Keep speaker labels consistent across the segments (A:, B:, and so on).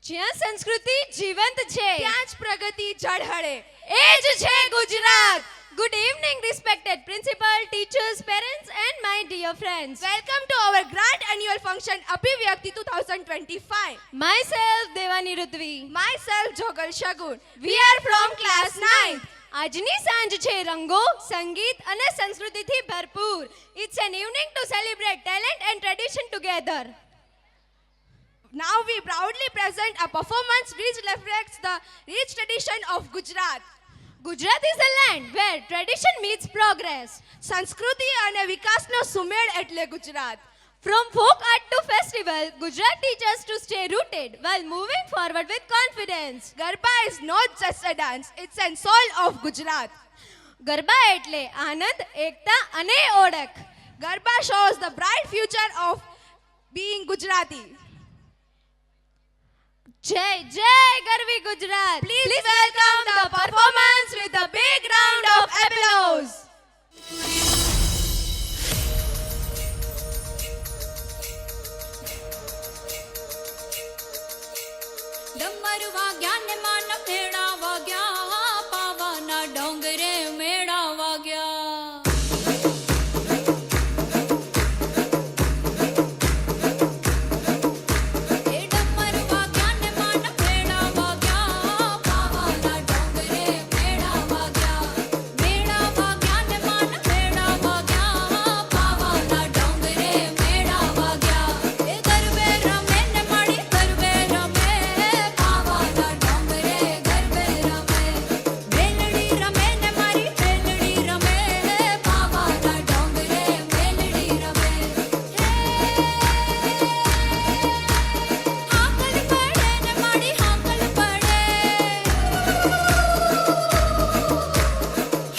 A: જ્યાં સંસ્કૃતિ જીવંત છે
B: ત્યાં જ પ્રગતિ ઝળહળે.
A: એ જ છે Gujarat. Good evening, respected principal, teachers, parents, and my dear friends.
B: Welcome to our grand annual function Abhivyakti 2025.
A: Myself, Devani Rudvi.
B: Myself, Jogal Shagun.
A: We are from class 9th. આજની સાંજ છે રંગો, સંગીત અને સંસ્કૃતિથી ભરપૂર. It's an evening to celebrate talent and tradition together.
B: Now we proudly present a performance which reflects the rich tradition of Gujarat.
A: Gujarat is a land where tradition meets progress.
B: સંસ્કૃતિ અને વિકાસનો સુમેળ એટલે Gujarat.
A: From folk art to festival, Gujarat teaches us to stay rooted while moving forward with confidence.
B: Garba is not just a dance, it's a soul of Gujarat.
A: Garba એટલે આનંદ, એકતા અને ઓળખ.
B: Garba shows the bright future of being Gujarati.
A: જય જય ગરવી Gujarat.
B: Please welcome the performance with a big round of applause.
C: ડમર વાગ્યા ને માન ભેડા વાગ્યા, પાવાના ડોંગરે મેળા વાગ્યા. એ ડમર વાગ્યા ને માન ભેડા વાગ્યા, પાવાના ડોંગરે મેળા વાગ્યા. મેળા વાગ્યા ને માન ભેડા વાગ્યા, પાવાના ડોંગરે મેળા વાગ્યા. એ ગરબે રમે ને માડી ગરબે રમે, પાવાના ડોંગરે ગરબે રમે. મેલડી રમે ને મારી મેલડી રમે, પાવાના ડોંગરે મેલડી રમે. હાકલ પડે ને માડી હાકલ પડે,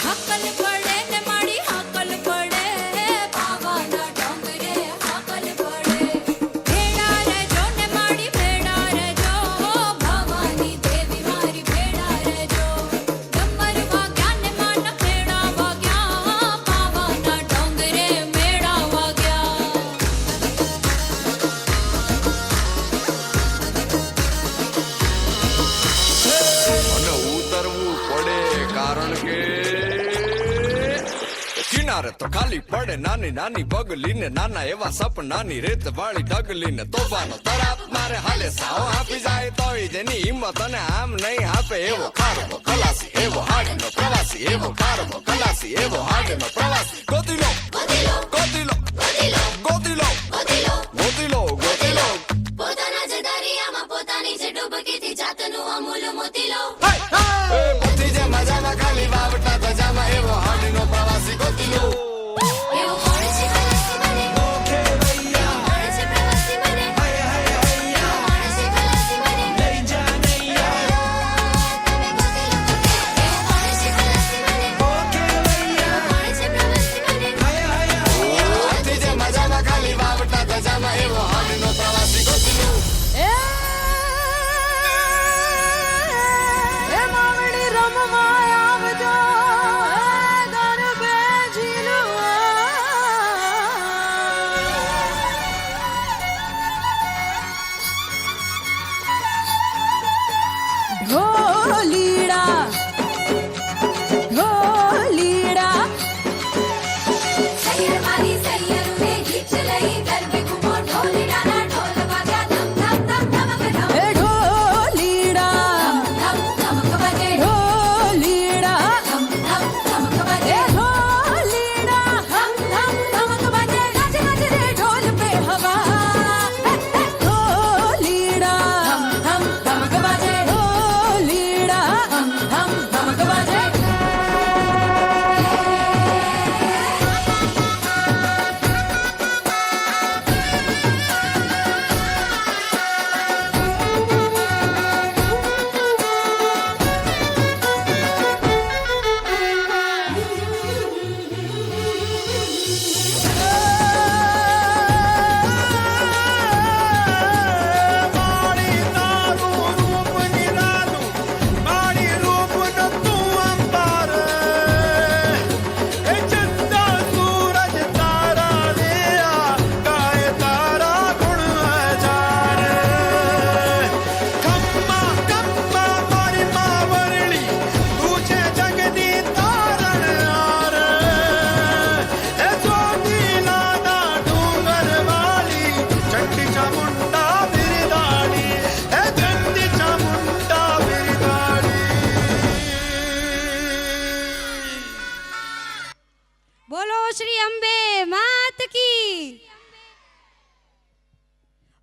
C: હાકલ પડે ને માડી હાકલ પડે, પાવાના ડોંગરે હાકલ પડે. ભેડા રેજો ને માડી ભેડા રેજો, ભવાની દેવી મારી ભેડા રેજો. ડમર વાગ્યા ને માન ભેડા વાગ્યા, પાવાના ડોંગરે મેળા વાગ્યા.
D: અને ઉતરવું પડે કારણ કે કિનારે તો ખાલી પડે નાની નાની પગલી ને નાના એવા સપનાની રેત વાળી ઢગલી ને તોફાનો તરાપ મારે હાલે સાવ આપી જાય તોય જેની હિંમત અને આમ નહીં આપે એવો ખારવો ખલાસી એવો હાડનો પ્રવાસી એવો ખારવો ખલાસી એવો હાડનો પ્રવાસી. ગોતી લો ગોતી લો ગોતી લો ગોતી લો ગોતી લો ગોતી લો.
C: પોતાના જ દરિયામાં પોતાની જ ડૂબકીથી જાતનું અમૂલ મોતી લો.
D: એ મોતી જે મજામાં ખાલી વાવટા ધજામાં એવો હાડનો પ્રવાસી ગોતી લો.
C: એવું કોણ છે ખલાસી મને? એવું કોણ છે પ્રવાસી મને? એવું કોણ છે ખલાસી મને? તમે ગોતી લો. એવું કોણ છે ખલાસી મને? એવું કોણ છે પ્રવાસી મને?
D: મોતી જે મજામાં ખાલી વાવટા ધજામાં એવો હાડનો પ્રવાસી ગોતી લો.
A: એ માવડી રમવા આવજો, ગરબે ઝીલવા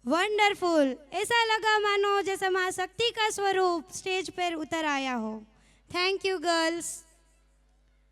E: वंडरफुल, ऐसा लगा मानो जैसे माँ शक्ति का स्वरूप स्टेज पर उतर आया हो। Thank you girls.